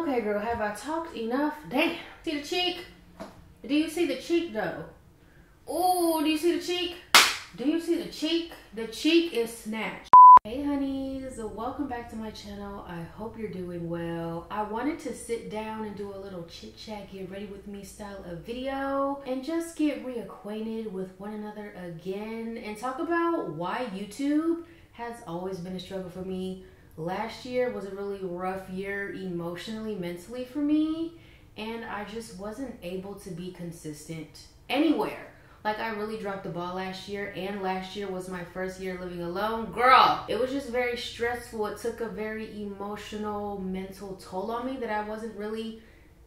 Okay, girl, have I talked enough? Damn. See the cheek? Do you see the cheek, though? Oh, do you see the cheek? Do you see the cheek? The cheek is snatched. Hey, honeys. Welcome back to my channel. I hope you're doing well. I wanted to sit down and do a little chit-chat, get ready with me style of video, and just get reacquainted with one another again and talk about why YouTube has always been a struggle for me. Last year was a really rough year emotionally, mentally for me, and I just wasn't able to be consistent anywhere. Like, I really dropped the ball last year, and last year was my first year living alone. Girl, it was just very stressful. It took a very emotional, mental toll on me that I wasn't really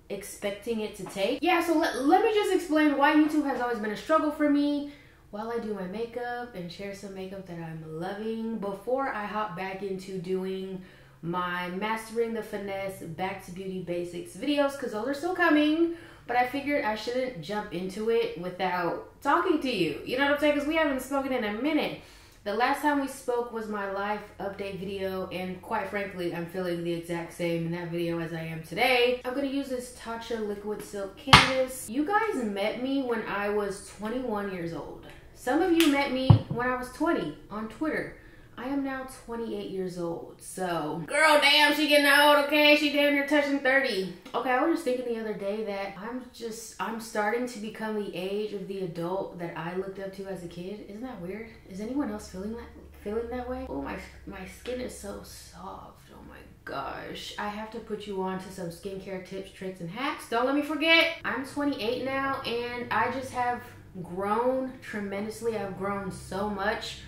expecting it to take. Yeah, so let me just explain why YouTube has always been a struggle for me while I do my makeup and share some makeup that I'm loving before I hop back into doing my Mastering the Finesse Back to Beauty Basics videos, because those are still coming. But I figured I shouldn't jump into it without talking to you. You know what I'm saying? Because we haven't spoken in a minute. The last time we spoke was my life update video, and quite frankly, I'm feeling the exact same in that video as I am today. I'm gonna use this Tatcha Liquid Silk Canvas. You guys met me when I was 21 years old. Some of you met me when I was 20 on Twitter. I am now 28 years old, so girl, damn, she getting old, okay? She damn near touching 30. Okay, I was just thinking the other day that I'm starting to become the age of the adult that I looked up to as a kid. Isn't that weird? Is anyone else feeling that way? Oh, my skin is so soft. Oh my gosh. I have to put you on to some skincare tips, tricks, and hacks. Don't let me forget. I'm 28 now, and I just have grown tremendously. I've grown so much.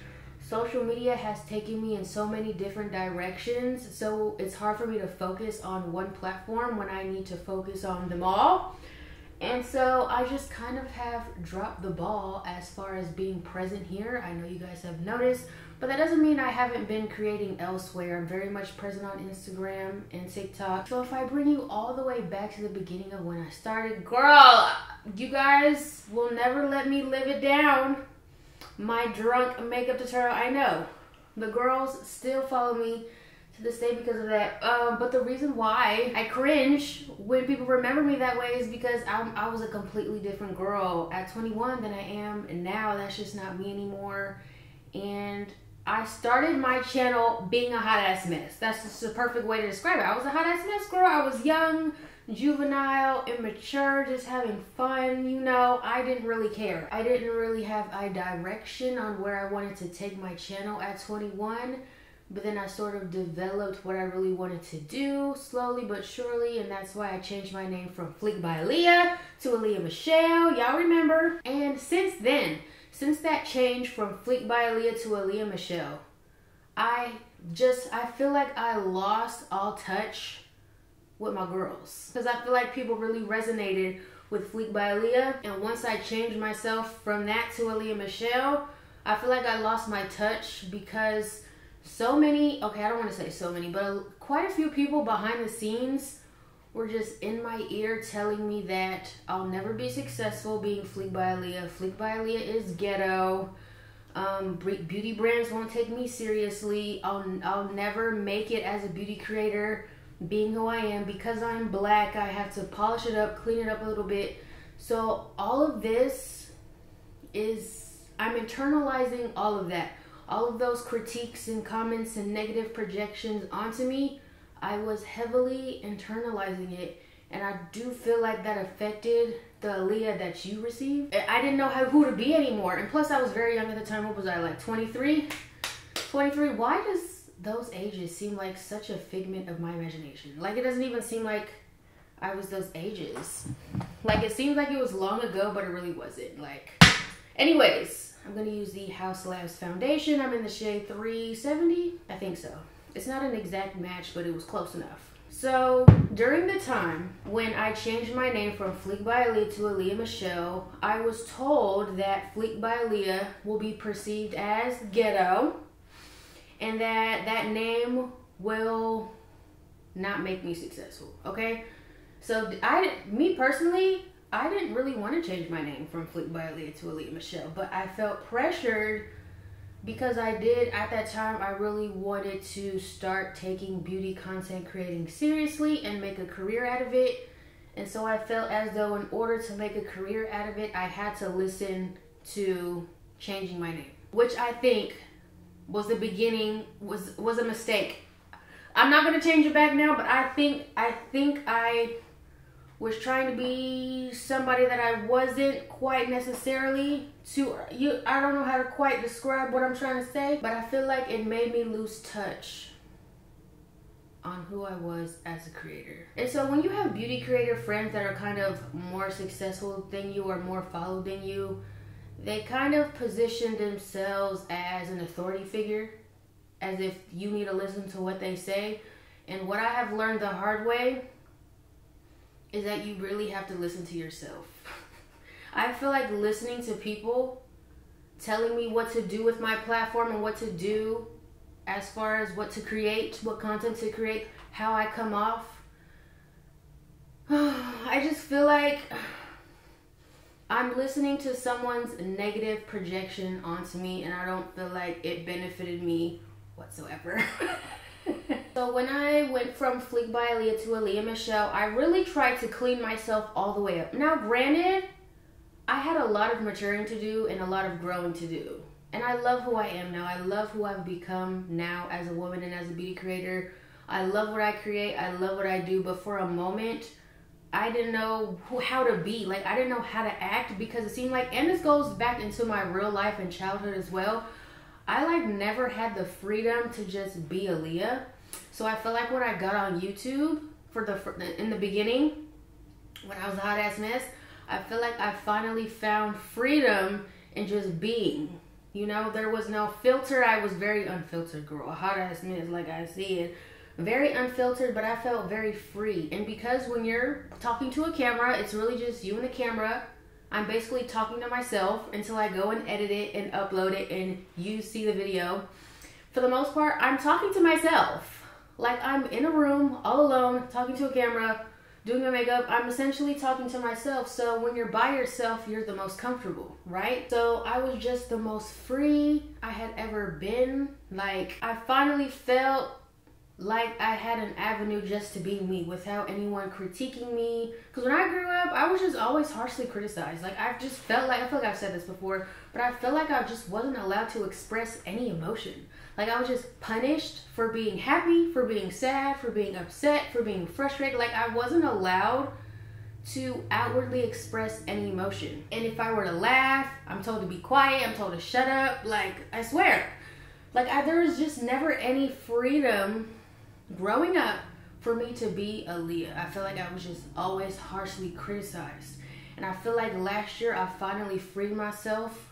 Social media has taken me in so many different directions, so it's hard for me to focus on one platform when I need to focus on them all. And so I just kind of have dropped the ball as far as being present here. I know you guys have noticed, but that doesn't mean I haven't been creating elsewhere. I'm very much present on Instagram and TikTok. So if I bring you all the way back to the beginning of when I started, girl, you guys will never let me live it down. My drunk makeup tutorial, I know. The girls still follow me to this day because of that. But the reason why I cringe when people remember me that way is because I was a completely different girl at 21 than I am now. That's just not me anymore. And I started my channel being a hot ass mess. That's just the perfect way to describe it. I was a hot ass mess girl. I was young, juvenile, immature, just having fun, you know. I didn't really care. I didn't really have a direction on where I wanted to take my channel at 21, but then I sort of developed what I really wanted to do slowly but surely, and that's why I changed my name from Fleek by Aaliyah to Aaliyah Michelle. Y'all remember? And since then, since that change from Fleek by Aaliyah to Aaliyah Michelle, I feel like I lost all touch with my girls, because I feel like people really resonated with Fleek by Aaliyah, and once I changed myself from that to Aaliyah Michelle, I feel like I lost my touch because so many, okay, I don't want to say so many, but quite a few people behind the scenes were just in my ear telling me that I'll never be successful being Fleek by Aaliyah. Fleek by Aaliyah is ghetto. Beauty brands won't take me seriously. I'll never make it as a beauty creator being who I am. Because I'm black, I have to polish it up, clean it up a little bit. So all of this I'm internalizing all of that. All of those critiques and comments and negative projections onto me, I was heavily internalizing it. And I do feel like that affected the Aaliyah that you received. I didn't know who to be anymore. And plus I was very young at the time. What was I, like 23? 23, why does those ages seem like such a figment of my imagination? Like, it doesn't even seem like I was those ages. Like, it seems like it was long ago, but it really wasn't. Like, anyways, I'm gonna use the House Labs foundation. I'm in the shade 370, I think so. It's not an exact match, but it was close enough. So during the time when I changed my name from Fleek by Aaliyah to Aaliyah Michelle, I was told that Fleek by Aaliyah will be perceived as ghetto, and that name will not make me successful, okay? So me personally, I didn't really want to change my name from Fleek by Aaliyah to Aaliyah Michelle, but I felt pressured because I did, at that time, I really wanted to start taking beauty content creating seriously and make a career out of it. And so I felt as though in order to make a career out of it, I had to listen to changing my name, which I think was the beginning, was a mistake. I'm not going to change it back now, but I think I was trying to be somebody that I wasn't quite necessarily. I don't know how to quite describe what I'm trying to say, but I feel like it made me lose touch on who I was as a creator. And so when you have beauty creator friends that are kind of more successful than you or more followed than you, they kind of position themselves as an authority figure, as if you need to listen to what they say. And what I have learned the hard way is that you really have to listen to yourself. I feel like listening to people telling me what to do with my platform and what to do as far as what to create, what content to create, how I come off. I just feel like I'm listening to someone's negative projection onto me, and I don't feel like it benefited me whatsoever. So when I went from Fleek by Aaliyah to Aaliyah Michelle, I really tried to clean myself all the way up. Now, granted, I had a lot of maturing to do and a lot of growing to do. And I love who I am now. I love who I've become now as a woman and as a beauty creator. I love what I create. I love what I do. But for a moment, I didn't know how to be. Like, I didn't know how to act, because it seemed like, and this goes back into my real life and childhood as well, I like never had the freedom to just be Aaliyah. So I feel like when I got on YouTube in the beginning, when I was a hot ass mess, I feel like I finally found freedom in just being. You know, there was no filter. I was very unfiltered, girl. A hot ass mess, like I said. Very unfiltered, but I felt very free. And because when you're talking to a camera, it's really just you and the camera. I'm basically talking to myself until I go and edit it and upload it and you see the video. For the most part, I'm talking to myself. Like I'm in a room all alone, talking to a camera, doing my makeup. I'm essentially talking to myself. So when you're by yourself, you're the most comfortable, right? So I was just the most free I had ever been. Like, I finally felt like I had an avenue just to be me without anyone critiquing me. Because when I grew up, I was just always harshly criticized. Like, I just felt like, I feel like I've said this before, but I felt like I just wasn't allowed to express any emotion. Like, I was just punished for being happy, for being sad, for being upset, for being frustrated. Like, I wasn't allowed to outwardly express any emotion. And if I were to laugh, I'm told to be quiet, I'm told to shut up. Like, I swear. Like, there was just never any freedom growing up for me to be Aaliyah. I feel like I was just always harshly criticized. And I feel like last year I finally freed myself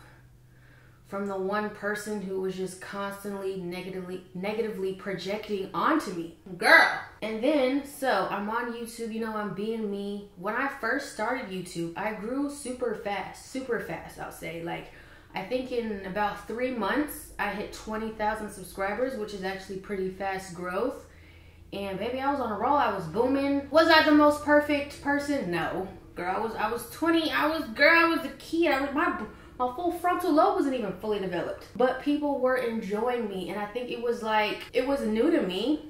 from the one person who was just constantly negatively projecting onto me. Girl! And then, so I'm on YouTube, you know, I'm being me. When I first started YouTube, I grew super fast, I'll say. Like, I think in about 3 months, I hit 20,000 subscribers, which is actually pretty fast growth. And baby, I was on a roll, I was booming. Was I the most perfect person? No. Girl, I was 20, I was a kid. My full frontal lobe wasn't even fully developed. But people were enjoying me, and I think it was like, it was new to me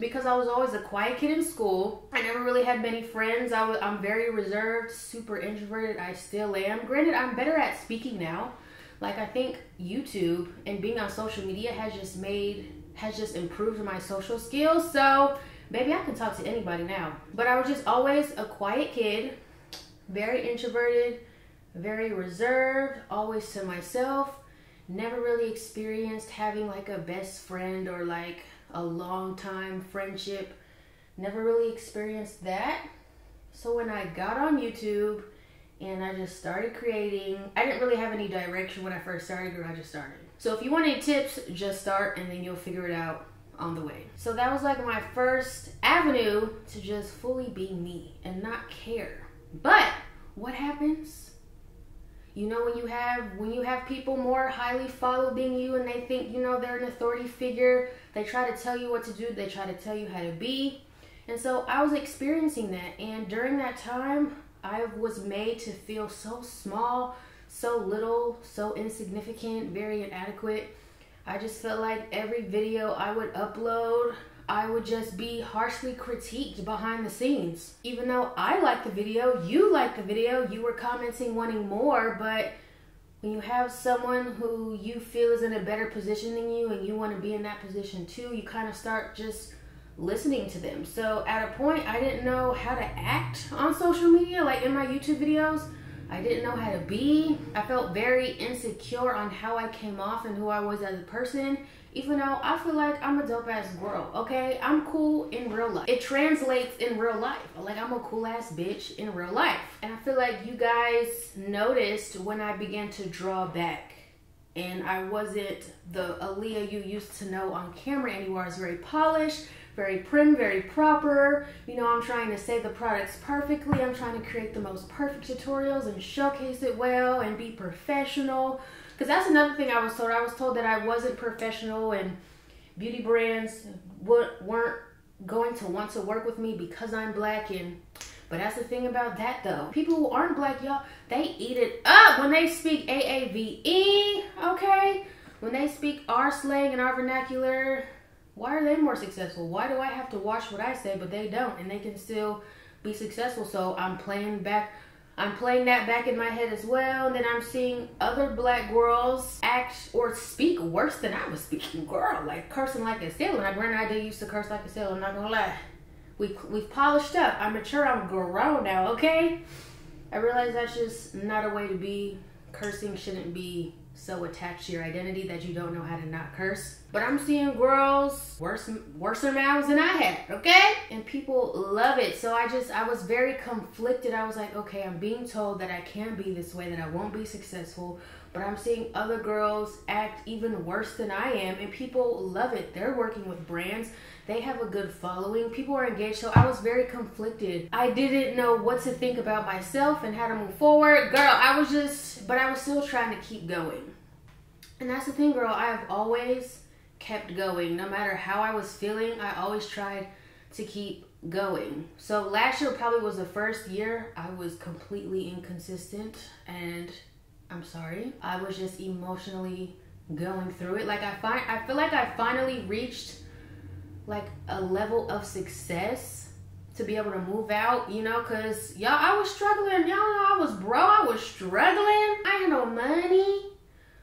because I was always a quiet kid in school. I never really had many friends. I'm very reserved, super introverted. I still am. Granted, I'm better at speaking now. Like, I think YouTube and being on social media has just improved my social skills. So, baby, I can talk to anybody now. But I was just always a quiet kid, very introverted, very reserved, always to myself. Never really experienced having like a best friend or like a long time friendship. Never really experienced that. So when I got on YouTube and I just started creating, I didn't really have any direction when I first started, girl. I just started. So if you want any tips, just start and then you'll figure it out on the way. So that was like my first avenue to just fully be me and not care. But what happens? You know, when you have people more highly followed than you and they think, you know, they're an authority figure, they try to tell you what to do, they try to tell you how to be. And so I was experiencing that, and during that time, I was made to feel so small, so little, so insignificant, very inadequate. I just felt like every video I would upload, I would just be harshly critiqued behind the scenes. Even though I liked the video, you liked the video, you were commenting wanting more, but when you have someone who you feel is in a better position than you and you want to be in that position too, you kind of start just listening to them. So at a point, I didn't know how to act on social media, like in my YouTube videos. I didn't know how to be. I felt very insecure on how I came off and who I was as a person, even though I feel like I'm a dope ass girl, okay? I'm cool in real life. It translates in real life. Like, I'm a cool ass bitch in real life. And I feel like you guys noticed when I began to draw back and I wasn't the Aaliyah you used to know on camera anymore. I was very polished, very prim, very proper. You know, I'm trying to say the products perfectly. I'm trying to create the most perfect tutorials and showcase it well and be professional. Because that's another thing I was told. I was told that I wasn't professional and beauty brands weren't going to want to work with me because I'm black. But that's the thing about that though. People who aren't black, y'all, they eat it up when they speak AAVE, okay? When they speak our slang and our vernacular, why are they more successful? Why do I have to watch what I say, but they don't, and they can still be successful? So I'm playing that back in my head as well. And then I'm seeing other black girls act or speak worse than I was speaking. Girl, like cursing like a sailor. Now, granted, I did used to curse like a sailor, I'm not gonna lie. We've polished up. I'm mature, I'm grown now, okay? I realize that's just not a way to be. Cursing shouldn't be so attached to your identity that you don't know how to not curse. But I'm seeing girls worse mouths than I had, okay? And people love it. So I was very conflicted. I was like, okay, I'm being told that I can't be this way, that I won't be successful, but I'm seeing other girls act even worse than I am, and people love it. They're working with brands. They have a good following. People are engaged. So I was very conflicted. I didn't know what to think about myself and how to move forward. Girl, but I was still trying to keep going. And that's the thing, girl. I have always kept going. No matter how I was feeling, I always tried to keep going. So last year probably was the first year I was completely inconsistent, and I'm sorry. I was just emotionally going through it. Like I feel like I finally reached like a level of success to be able to move out, you know, cause y'all, I was struggling. Y'all know I was broke. I was struggling. I had no money.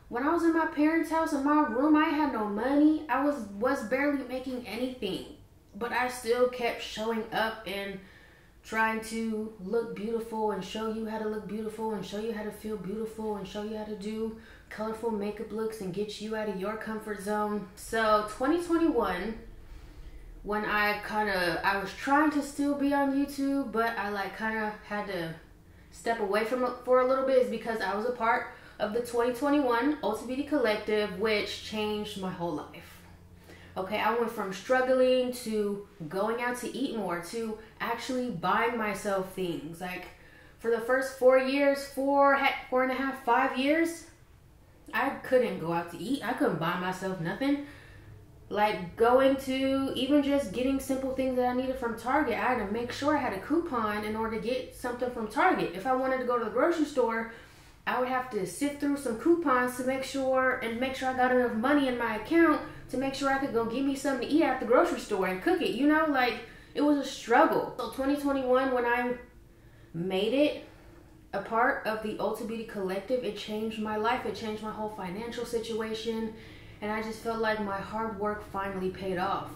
When I was in my parents' house in my room, I had no money. I was barely making anything, but I still kept showing up and trying to look beautiful and show you how to look beautiful and show you how to feel beautiful and show you how to do colorful makeup looks and get you out of your comfort zone. So 2021, when I was trying to still be on YouTube, but I like kind of had to step away from it for a little bit, is because I was a part of the 2021 Ulta Beauty Collective, which changed my whole life. Okay, I went from struggling to going out to eat more to actually buying myself things. Like for the first 4 years, 4.5, 5 years, I couldn't go out to eat. I couldn't buy myself nothing. Like going to even just getting simple things that I needed from Target, I had to make sure I had a coupon in order to get something from Target. If I wanted to go to the grocery store, I would have to sift through some coupons to make sure I got enough money in my account to make sure I could go get me something to eat at the grocery store and cook it, you know, like it was a struggle. So 2021, when I made it a part of the Ulta Beauty Collective, it changed my life. It changed my whole financial situation. And I just felt like my hard work finally paid off.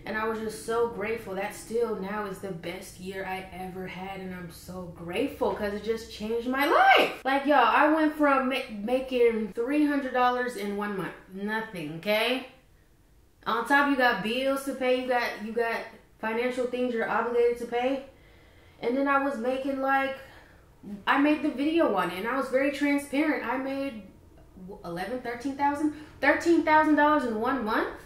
And I was just so grateful. That still now is the best year I ever had. And I'm so grateful because it just changed my life. Like, y'all, I went from making $300 in 1 month. Nothing, okay? On top, you got bills to pay. You got financial things you're obligated to pay. And then I was making I made the video on it. And I was very transparent. I made $13,000 in 1 month.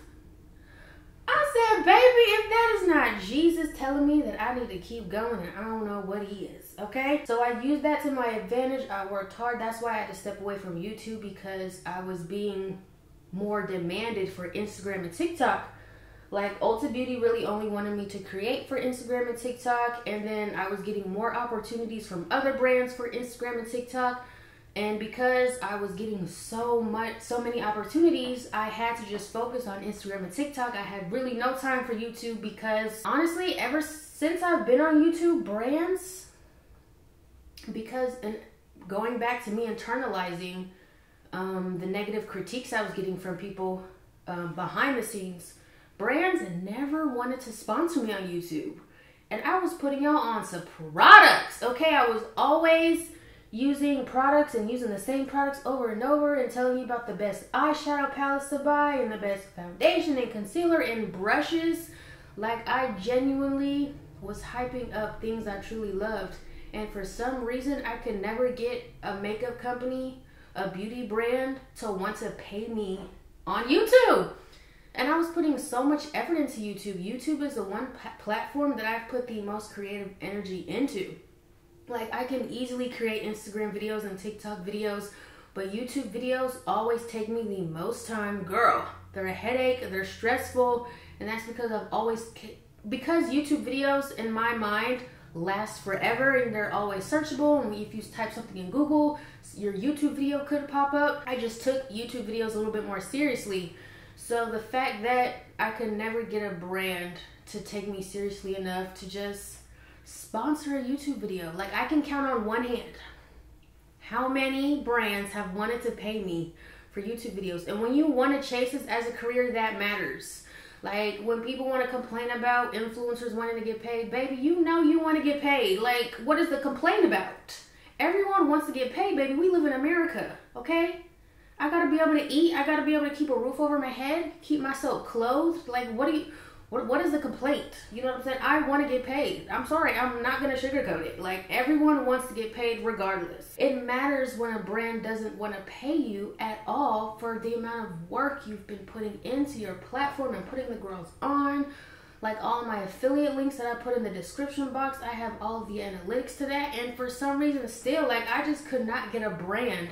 I said, baby, if that is not Jesus telling me that I need to keep going, and I don't know what he is, okay? So I used that to my advantage. I worked hard. That's why I had to step away from YouTube, because I was being more demanded for Instagram and TikTok. Like, Ulta Beauty really only wanted me to create for Instagram and TikTok, and then I was getting more opportunities from other brands for Instagram and TikTok. And because I was getting so many opportunities, I had to just focus on Instagram and TikTok. I had really no time for YouTube because honestly, ever since I've been on YouTube, brands, and going back to me internalizing the negative critiques I was getting from people behind the scenes, brands never wanted to sponsor me on YouTube. And I was putting y'all on some products, okay? I was always using products and using the same products over and over and telling you about the best eyeshadow palettes to buy and the best foundation and concealer and brushes. Like, I genuinely was hyping up things I truly loved. And for some reason, I could never get a makeup company, a beauty brand, to want to pay me on YouTube. And I was putting so much effort into YouTube. YouTube is the one platform that I've put the most creative energy into. Like, I can easily create Instagram videos and TikTok videos, but YouTube videos always take me the most time. Girl, they're a headache, they're stressful, and that's because because YouTube videos in my mind last forever and they're always searchable, and if you type something in Google, your YouTube video could pop up. I just took YouTube videos a little bit more seriously. So the fact that I could never get a brand to take me seriously enough to just sponsor a YouTube video. Like, I can count on one hand how many brands have wanted to pay me for YouTube videos. And when you want to chase this as a career, that matters. Like, when people want to complain about influencers wanting to get paid, baby, you know you want to get paid. Like, what is the complaint about? Everyone wants to get paid, baby. We live in America, okay? I gotta be able to eat. I gotta be able to keep a roof over my head, keep myself clothed. Like, what is the complaint? You know what I'm saying? I want to get paid. I'm sorry, I'm not going to sugarcoat it. Like, everyone wants to get paid regardless. It matters when a brand doesn't want to pay you at all for the amount of work you've been putting into your platform and putting the girls on. Like, all of my affiliate links that I put in the description box, I have all of the analytics to that. And for some reason still, like, I just could not get a brand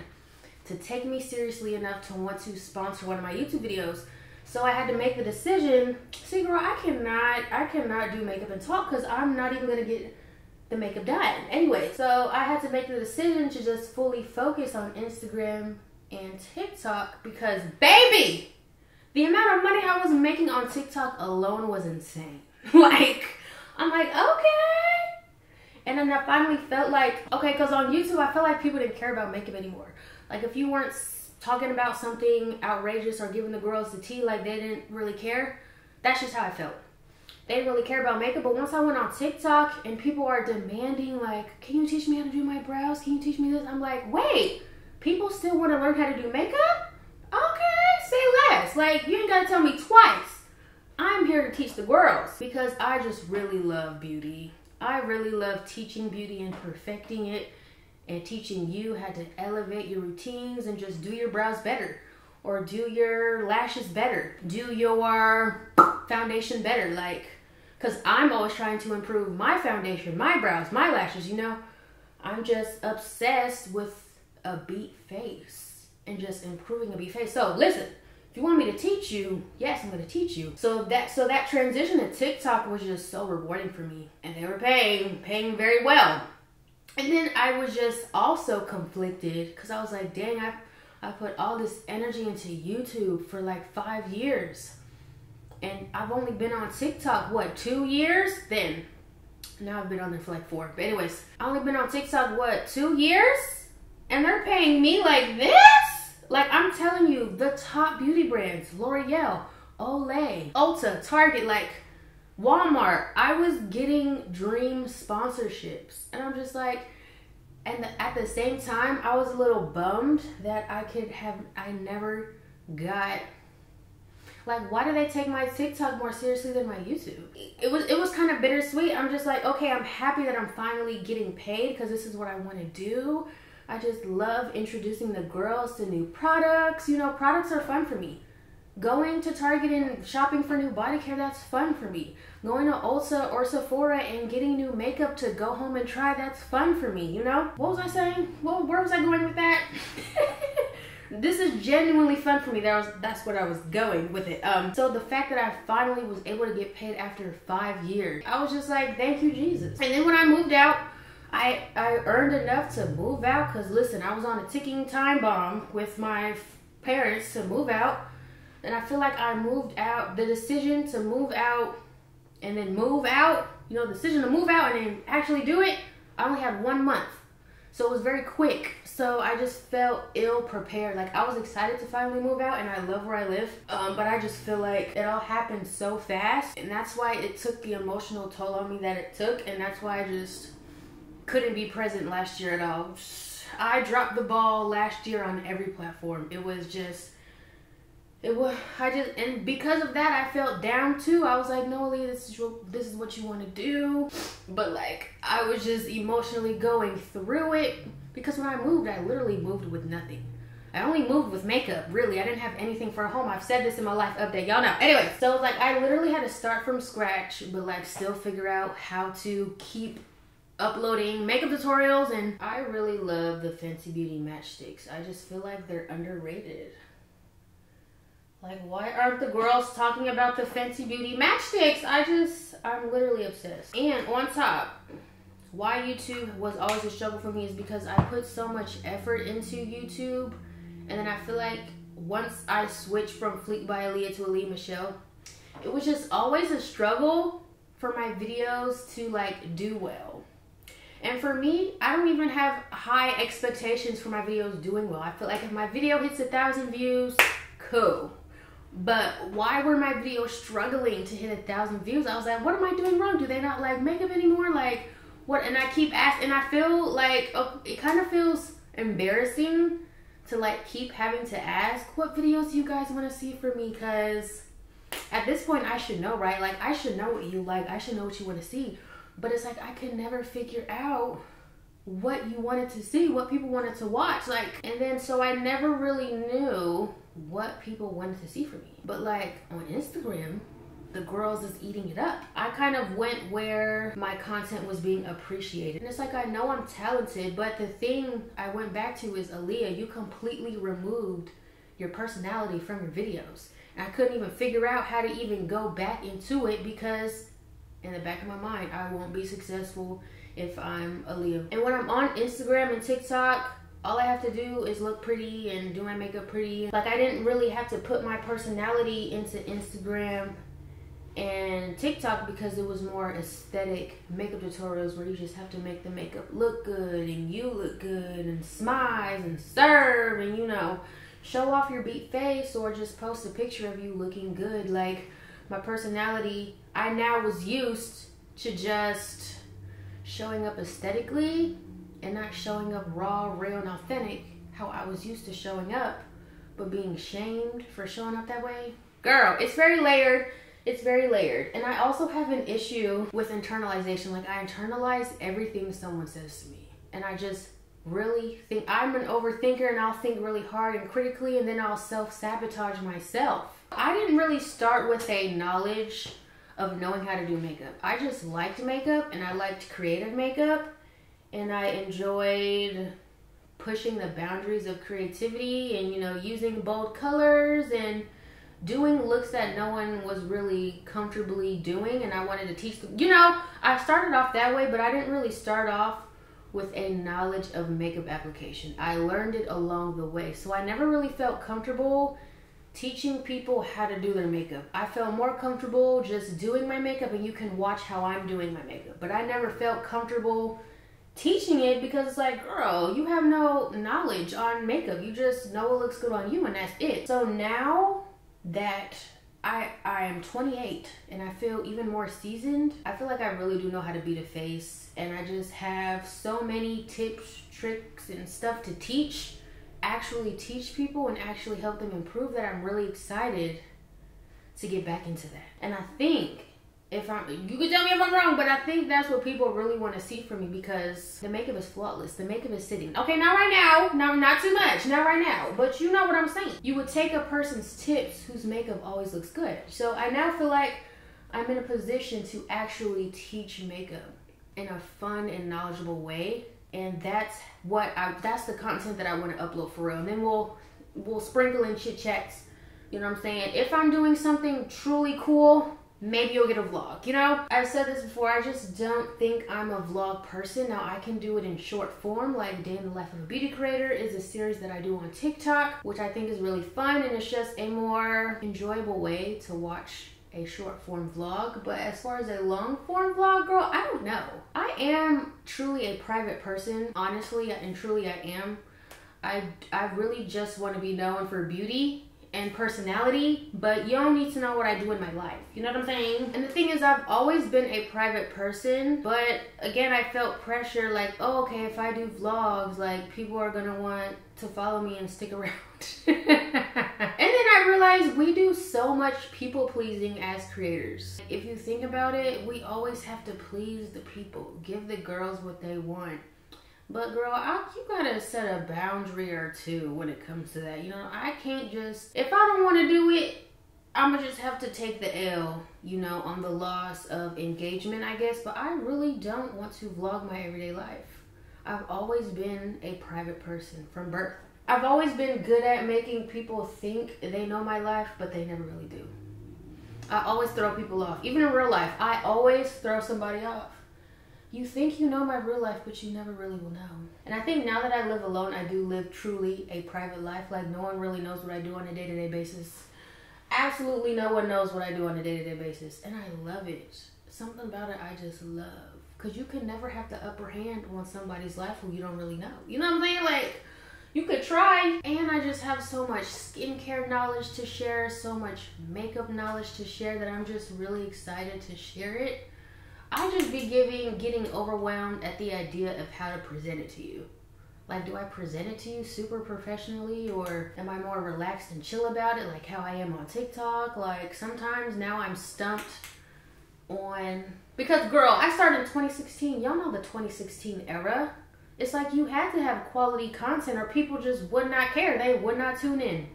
to take me seriously enough to want to sponsor one of my YouTube videos. So I had to make the decision. See, girl, I cannot do makeup and talk because I'm not even going to get the makeup done. Anyway, so I had to make the decision to just fully focus on Instagram and TikTok because, baby, the amount of money I was making on TikTok alone was insane. Like, I'm like, okay. And then I finally felt like, okay, because on YouTube, I felt like people didn't care about makeup anymore. Like, if you weren't talking about something outrageous or giving the girls the tea, like, they didn't really care. That's just how I felt. They didn't really care about makeup. But once I went on TikTok and people are demanding, like, can you teach me how to do my brows? Can you teach me this? I'm like, wait, people still want to learn how to do makeup? Okay, say less. Like, you ain't got to tell me twice. I'm here to teach the girls because I just really love beauty. I really love teaching beauty and perfecting it, and teaching you how to elevate your routines and just do your brows better, or do your lashes better, do your foundation better. Like, because I'm always trying to improve my foundation, my brows, my lashes, you know. I'm just obsessed with a beat face and just improving a beat face. So listen, if you want me to teach you, yes, I'm going to teach you. So that transition to TikTok was just so rewarding for me, and they were paying very well. And then I was just also conflicted because I was like, dang, I put all this energy into YouTube for like 5 years. And I've only been on TikTok, what, 2 years? Then, now I've been on there for like 4. But anyways, I only been on TikTok, what, 2 years? And they're paying me like this? Like, I'm telling you, the top beauty brands, L'Oreal, Olay, Ulta, Target, like, Walmart, I was getting dream sponsorships, and I'm just like, and at the same time, I was a little bummed that I never got, like, why do they take my TikTok more seriously than my YouTube? It was kind of bittersweet. I'm just like, okay, I'm happy that I'm finally getting paid because this is what I want to do. I just love introducing the girls to new products. You know, products are fun for me. Going to Target and shopping for new body care, that's fun for me. Going to Ulta or Sephora and getting new makeup to go home and try, that's fun for me, you know? What was I saying? Well, where was I going with that? This is genuinely fun for me. That's what I was going with it. So the fact that I finally was able to get paid after 5 years, I was just like, thank you, Jesus. And then when I moved out, I earned enough to move out, because listen, I was on a ticking time bomb with my parents to move out, and I feel like I moved out. The decision to move out and then move out, you know, the decision to move out and then actually do it, I only had 1 month. So it was very quick. So I just felt ill prepared. Like, I was excited to finally move out, and I love where I live. But I just feel like it all happened so fast, and that's why it took the emotional toll on me that it took, and that's why I just couldn't be present last year at all. I dropped the ball last year on every platform. And because of that, I felt down too. I was like, no, Leah, this is what you want to do. But like, I was just emotionally going through it, because when I moved, I literally moved with nothing. I only moved with makeup, really. I didn't have anything for a home. I've said this in my life update, y'all know. Anyway, so like, I literally had to start from scratch, but like still figure out how to keep uploading makeup tutorials. And I really love the Fenty Beauty matchsticks. I just feel like they're underrated. Like, why aren't the girls talking about the Fenty Beauty matchsticks? I'm literally obsessed. And on top, why YouTube was always a struggle for me is because I put so much effort into YouTube, and then I feel like once I switched from Fleek by Aaliyah to Aaliyah Michelle, it was just always a struggle for my videos to like do well. And for me, I don't even have high expectations for my videos doing well. I feel like if my video hits 1,000 views, cool. But why were my videos struggling to hit 1,000 views? I was like, what am I doing wrong? Do they not like makeup anymore? Like, what? And I keep asking, and I feel like it kind of feels embarrassing to like keep having to ask, what videos do you guys want to see from me? Because at this point, I should know, right? Like, I should know what you like. I should know what you want to see. But it's like, I could never figure out what you wanted to see, what people wanted to watch. Like, and then so I never really knew what people wanted to see from me. But like on Instagram, the girls is eating it up. I kind of went where my content was being appreciated. And it's like, I know I'm talented, but the thing I went back to is, Aaliyah, you completely removed your personality from your videos. And I couldn't even figure out how to even go back into it, because in the back of my mind, I won't be successful if I'm Aaliyah. And when I'm on Instagram and TikTok, all I have to do is look pretty and do my makeup pretty. Like, I didn't really have to put my personality into Instagram and TikTok, because it was more aesthetic makeup tutorials where you just have to make the makeup look good and you look good and smize and serve and, you know, show off your beat face, or just post a picture of you looking good. Like, my personality, I now was used to just showing up aesthetically and not showing up raw, real, and authentic how I was used to showing up, but being shamed for showing up that way. Girl, it's very layered. It's very layered. And I also have an issue with internalization. Like, I internalize everything someone says to me. And I just really think, I'm an overthinker, and I'll think really hard and critically, and then I'll self-sabotage myself. I didn't really start with a knowledge of knowing how to do makeup. I just liked makeup, and I liked creative makeup, and I enjoyed pushing the boundaries of creativity and, you know, using bold colors and doing looks that no one was really comfortably doing. And I wanted to teach them, you know, I started off that way, but I didn't really start off with a knowledge of makeup application. I learned it along the way. So I never really felt comfortable teaching people how to do their makeup. I felt more comfortable just doing my makeup, and you can watch how I'm doing my makeup. But I never felt comfortable teaching it, because it's like, girl, you have no knowledge on makeup. You just know what looks good on you, and that's it. So now that I am 28 and I feel even more seasoned, I feel like I really do know how to beat a face, and I just have so many tips, tricks, and stuff to teach, actually teach people and actually help them improve, that I'm really excited to get back into that. And I think, you can tell me if I'm wrong, but I think that's what people really want to see from me, because the makeup is flawless. The makeup is sitting. Okay, not right now. No, not too much. Not right now. But you know what I'm saying. You would take a person's tips whose makeup always looks good. So I now feel like I'm in a position to actually teach makeup in a fun and knowledgeable way. And that's the content that I want to upload for real. And then we'll sprinkle in chit chats. You know what I'm saying? If I'm doing something truly cool, maybe you'll get a vlog. You know, I've said this before, I just don't think I'm a vlog person. Now I can do it in short form, like Day in the Life of a Beauty Creator is a series that I do on TikTok, which I think is really fun, and it's just a more enjoyable way to watch a short form vlog. But as far as a long form vlog, girl, I don't know. I am truly a private person, honestly, and truly I am. I really just want to be known for beauty and personality, but you don't need to know what I do in my life. You know what I'm saying? And the thing is, I've always been a private person, but again, I felt pressure like, oh, okay, if I do vlogs, like people are gonna want to follow me and stick around. And then I realized we do so much people pleasing as creators. If you think about it, we always have to please the people, give the girls what they want. But girl, you gotta set a boundary or two when it comes to that. You know, I can't just, if I don't want to do it, I'ma just have to take the L, you know, on the loss of engagement, I guess. But I really don't want to vlog my everyday life. I've always been a private person from birth. I've always been good at making people think they know my life, but they never really do. I always throw people off. Even in real life, I always throw somebody off. You think you know my real life, but you never really will know. And I think now that I live alone, I do live truly a private life. Like, no one really knows what I do on a day-to-day basis. Absolutely no one knows what I do on a day-to-day basis. And I love it. Something about it I just love. Because you can never have the upper hand on somebody's life who you don't really know. You know what I'm saying? Like, you could try. And I just have so much skincare knowledge to share, so much makeup knowledge to share, that I'm just really excited to share it. I just be getting overwhelmed at the idea of how to present it to you. Like, do I present it to you super professionally, or am I more relaxed and chill about it, like how I am on TikTok? Like, sometimes now I'm stumped on, because girl, I started in 2016. Y'all know the 2016 era. It's like you had to have quality content or people just would not care. They would not tune in.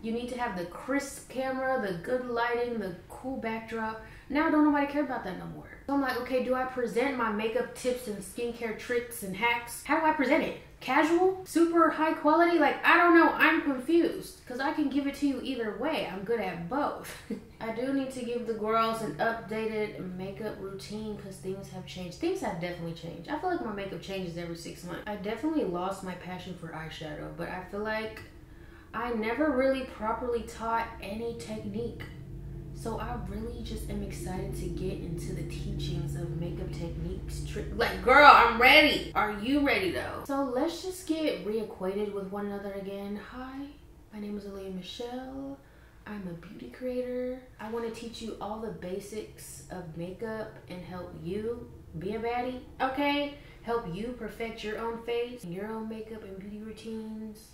You need to have the crisp camera, the good lighting, the cool backdrop. Now don't nobody care about that no more. So I'm like, okay, do I present my makeup tips and skincare tricks and hacks? How do I present it? Casual? Super high quality? Like, I don't know. I'm confused because I can give it to you either way. I'm good at both. I do need to give the girls an updated makeup routine because things have changed. Things have definitely changed. I feel like my makeup changes every 6 months. I definitely lost my passion for eyeshadow, but I feel like I never really properly taught any technique. So I really just am excited to get into the teachings of makeup techniques. Like, girl, I'm ready. Are you ready though? So let's just get reacquainted with one another again. Hi, my name is Aaliyah Michelle. I'm a beauty creator. I want to teach you all the basics of makeup and help you be a baddie, okay? Help you perfect your own face, your own makeup and beauty routines.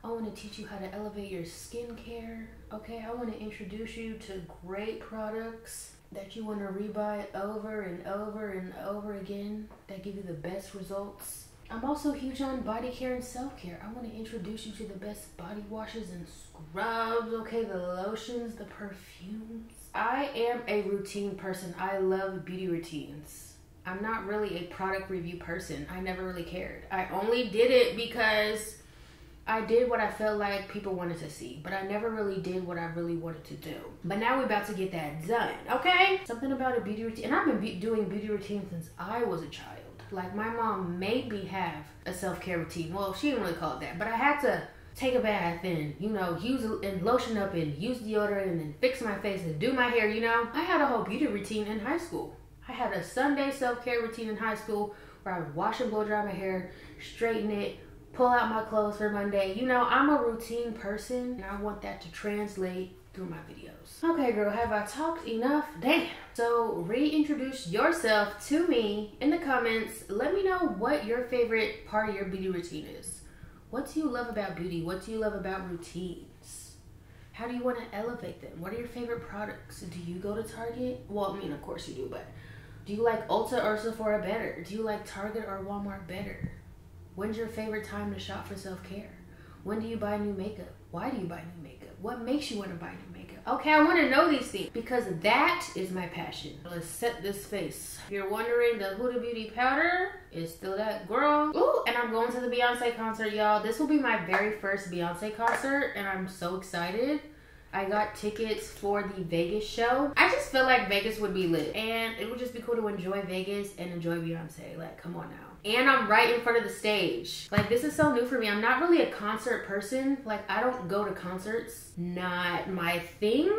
I want to teach you how to elevate your skincare, okay? I want to introduce you to great products that you want to rebuy over and over and over again that give you the best results. I'm also huge on body care and self-care. I want to introduce you to the best body washes and scrubs, okay? The lotions, the perfumes. I am a routine person. I love beauty routines. I'm not really a product review person. I never really cared. I only did it because I did what I felt like people wanted to see, but I never really did what I really wanted to do. But now we're about to get that done, okay? Something about a beauty routine, and I've been doing beauty routine since I was a child. Like, my mom made me have a self-care routine. Well, she didn't really call it that, but I had to take a bath and, you know, use and lotion up and use deodorant and then fix my face and do my hair, you know? I had a whole beauty routine in high school. I had a Sunday self-care routine in high school where I would wash and blow dry my hair, straighten it, pull out my clothes for Monday. You know, I'm a routine person and I want that to translate through my videos. Okay, girl, have I talked enough? Damn. So reintroduce yourself to me in the comments. Let me know what your favorite part of your beauty routine is. What do you love about beauty? What do you love about routines? How do you want to elevate them? What are your favorite products? Do you go to Target? Well, I mean, of course you do, but do you like Ulta or Sephora better? Do you like Target or Walmart better? When's your favorite time to shop for self-care? When do you buy new makeup? Why do you buy new makeup? What makes you want to buy new makeup? Okay, I want to know these things because that is my passion. Let's set this face. If you're wondering, the Huda Beauty powder is still that girl. Ooh, and I'm going to the Beyonce concert, y'all. This will be my very first Beyonce concert and I'm so excited. I got tickets for the Vegas show. I just feel like Vegas would be lit. And it would just be cool to enjoy Vegas and enjoy Beyonce. Like, come on now. And I'm right in front of the stage. Like, this is so new for me. I'm not really a concert person. Like, I don't go to concerts. Not my thing.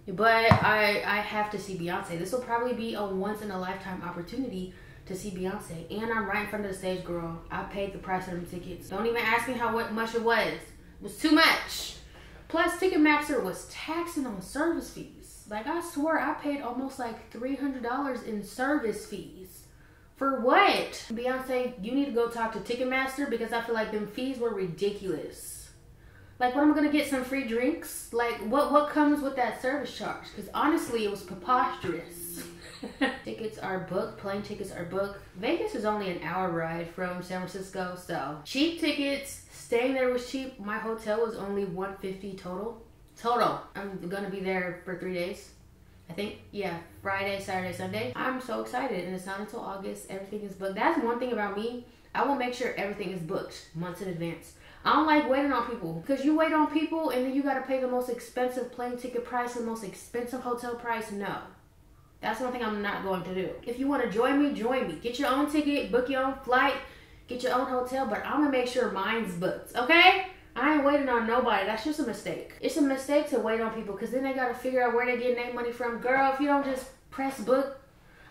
But I have to see Beyonce. This will probably be a once in a lifetime opportunity to see Beyonce. And I'm right in front of the stage, girl. I paid the price of them tickets. Don't even ask me how much it was. It was too much. Plus, Ticketmaster was taxing on service fees. Like, I swear I paid almost like $300 in service fees. For what? Beyonce, you need to go talk to Ticketmaster because I feel like them fees were ridiculous. Like, what am I gonna get, some free drinks? Like, what comes with that service charge? Because honestly, it was preposterous. Tickets are booked, plane tickets are booked. Vegas is only an hour ride from San Francisco, so cheap tickets. Staying there was cheap. My hotel was only $150 total. I'm gonna be there for 3 days. I think, yeah, Friday, Saturday, Sunday. I'm so excited, and it's not until August. Everything is booked. That's one thing about me. I will make sure everything is booked months in advance. I don't like waiting on people, because you wait on people and then you gotta pay the most expensive plane ticket price, the most expensive hotel price. No. That's one thing I'm not going to do. If you want to join me, join me. Get your own ticket, book your own flight, get your own hotel, but I'm gonna make sure mine's booked, okay? I ain't waiting on nobody. That's just a mistake. It's a mistake to wait on people, because then they gotta figure out where they're getting their money from. Girl, if you don't just press book,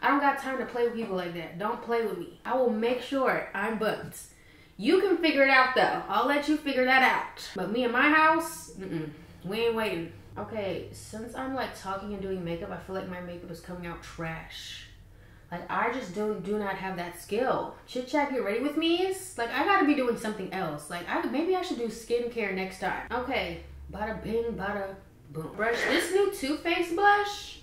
I don't got time to play with people like that. Don't play with me. I will make sure I'm booked. You can figure it out though. I'll let you figure that out. But me and my house, we ain't waiting. Okay, since I'm like talking and doing makeup, I feel like my makeup is coming out trash. Like, I just do not have that skill. Chit chat, get ready with me is like, I gotta be doing something else. Like, maybe I should do skincare next time. Okay, bada bing, bada boom. Brush this new Too Faced blush.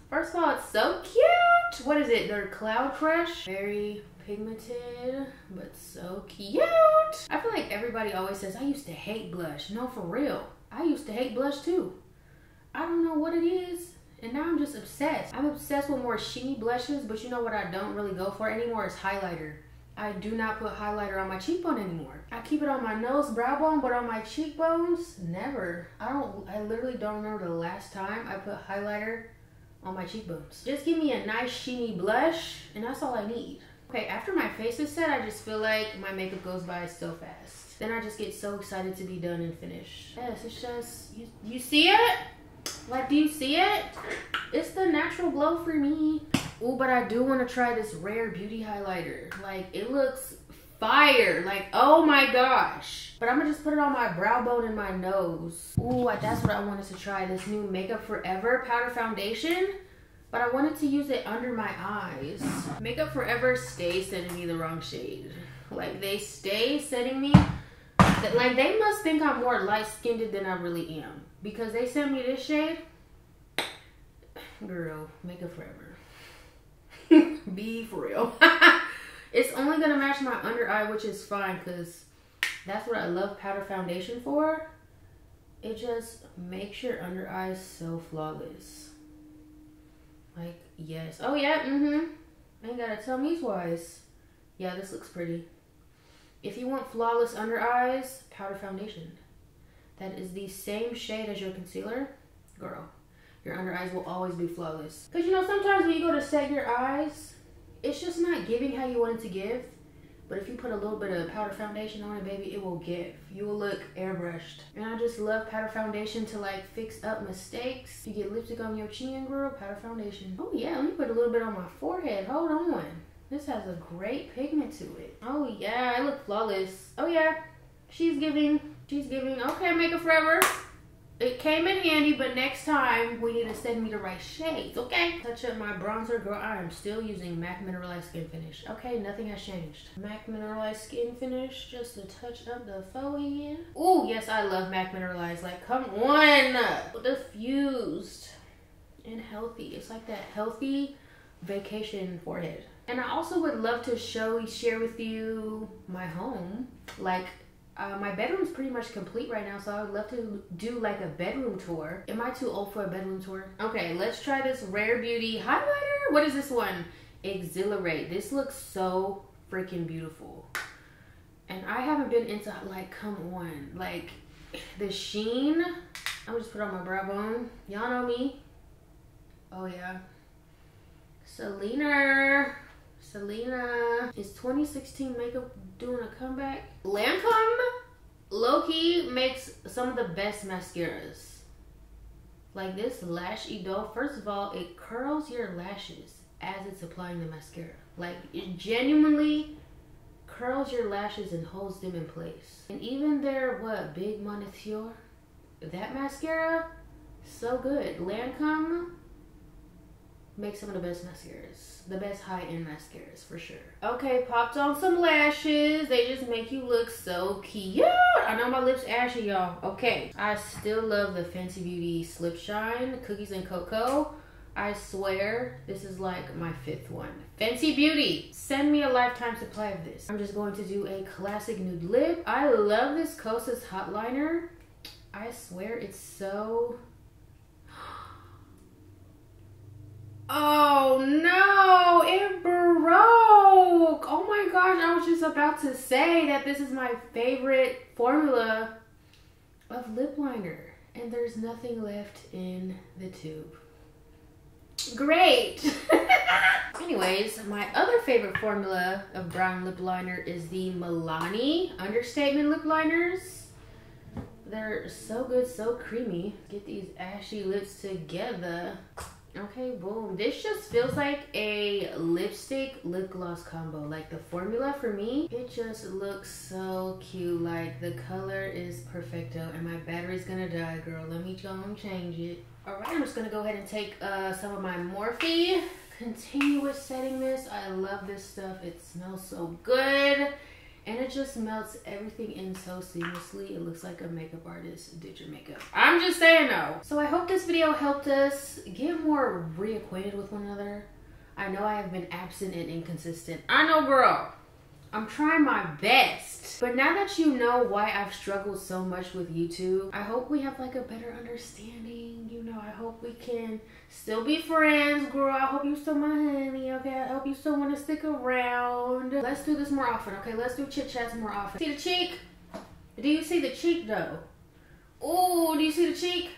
First of all, it's so cute. What is it? Their Cloud Crush. Very pigmented, but so cute. I feel like everybody always says, I used to hate blush. No, for real. I used to hate blush too. I don't know what it is, and now I'm just obsessed. I'm obsessed with more sheeny blushes, but you know what I don't really go for anymore is highlighter. I do not put highlighter on my cheekbone anymore. I keep it on my nose, brow bone, but on my cheekbones, never. I literally don't remember the last time I put highlighter on my cheekbones. Just give me a nice sheeny blush, and that's all I need. Okay, after my face is set, I just feel like my makeup goes by so fast. Then I just get so excited to be done and finished. Yes, it's just, you see it? Like, do you see it? It's the natural glow for me. Ooh, but I do want to try this Rare Beauty highlighter. Like, it looks fire. Like, oh my gosh. But I'm gonna just put it on my brow bone and my nose. Ooh, that's what I wanted to try. This new Makeup Forever powder foundation. But I wanted to use it under my eyes. Makeup Forever stays sending me the wrong shade. Like, they stay sending me, like, they must think I'm more light-skinned than I really am. Because they sent me this shade. Girl, Makeup Forever. Be for real. It's only gonna match my under eye, which is fine, because that's what I love powder foundation for. It just makes your under eyes so flawless. Like, yes. Oh, yeah, Ain't gotta tell me twice. Yeah, this looks pretty. If you want flawless under eyes, powder foundation. That is the same shade as your concealer. Girl, your under eyes will always be flawless. Because, you know, sometimes when you go to set your eyes, it's just not giving how you want it to give. But if you put a little bit of powder foundation on it, baby, it will give. You will look airbrushed. And I just love powder foundation to, like, fix up mistakes. You get lipstick on your chin, girl, powder foundation. Oh, yeah, let me put a little bit on my forehead. Hold on. This has a great pigment to it. Oh, yeah, I look flawless. Oh, yeah, she's giving. Okay, Makeup Forever. It came in handy, but next time we need to send me the right shades, okay? Touch up my bronzer. Girl, I am still using MAC Mineralized Skin Finish. Okay, nothing has changed. MAC Mineralized Skin Finish, just to touch up the forehead. Ooh, yes, I love MAC Mineralized. Like, come on. Diffused and healthy. It's like that healthy vacation forehead. And I also would love to share with you my home. Like, my bedroom's pretty much complete right now, so I would love to do like a bedroom tour. Am I too old for a bedroom tour? Okay, let's try this Rare Beauty highlighter. What is this one? Exhilarate. This looks so freaking beautiful. And I haven't been into, like, come on. Like, the sheen I'm just put on my brow bone. Y'all know me. Oh yeah. Selena. Is 2016 makeup doing a comeback? Lancome low-key makes some of the best mascaras. Like this Lash Idol, first of all, it curls your lashes as it's applying the mascara. Like it genuinely curls your lashes and holds them in place. And even their Big Moniteur, that mascara, so good. Lancome makes some of the best mascaras, the best high-end mascaras for sure. Okay, popped on some lashes. They just make you look so cute. I know my lips ashy, y'all. Okay, I still love the Fenty Beauty Slip Shine Cookies and Cocoa. I swear this is like my 5th one. Fenty Beauty, send me a lifetime supply of this. I'm just going to do a classic nude lip. I love this Kosas hot liner. I swear it's so... Oh no, it broke. Oh my gosh, I was just about to say that this is my favorite formula of lip liner. And there's nothing left in the tube. Great. Anyways, my other favorite formula of brown lip liner is the Milani Understatement lip liners. They're so good, so creamy. Get these ashy lips together. Okay, boom. This just feels like a lipstick lip gloss combo. Like the formula for me, it just looks so cute. Like the color is perfecto, and my battery's gonna die, girl. Let me go and change it. All right, I'm just gonna go ahead and take some of my Morphe. Continue with setting this. I love this stuff. It smells so good. And it just melts everything in so seamlessly. It looks like a makeup artist did your makeup. I'm just saying though. So I hope this video helped us get more reacquainted with one another. I know I have been absent and inconsistent. I know, girl. I'm trying my best. But now that you know why I've struggled so much with YouTube, I hope we have like a better understanding. You know, I hope we can still be friends, girl. I hope you still my honey, okay? I hope you still want to stick around. Let's do this more often, okay? Let's do chit chats more often. See the cheek? Do you see the cheek though? Oh, do you see the cheek?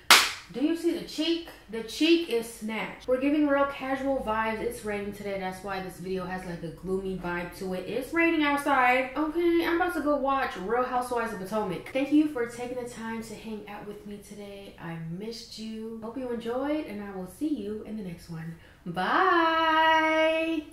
Do you see the cheek? The cheek is snatched. We're giving real casual vibes. It's raining today. That's why this video has like a gloomy vibe to it. It's raining outside. Okay, I'm about to go watch Real Housewives of Potomac. Thank you for taking the time to hang out with me today. I missed you. Hope you enjoyed, and I will see you in the next one. Bye.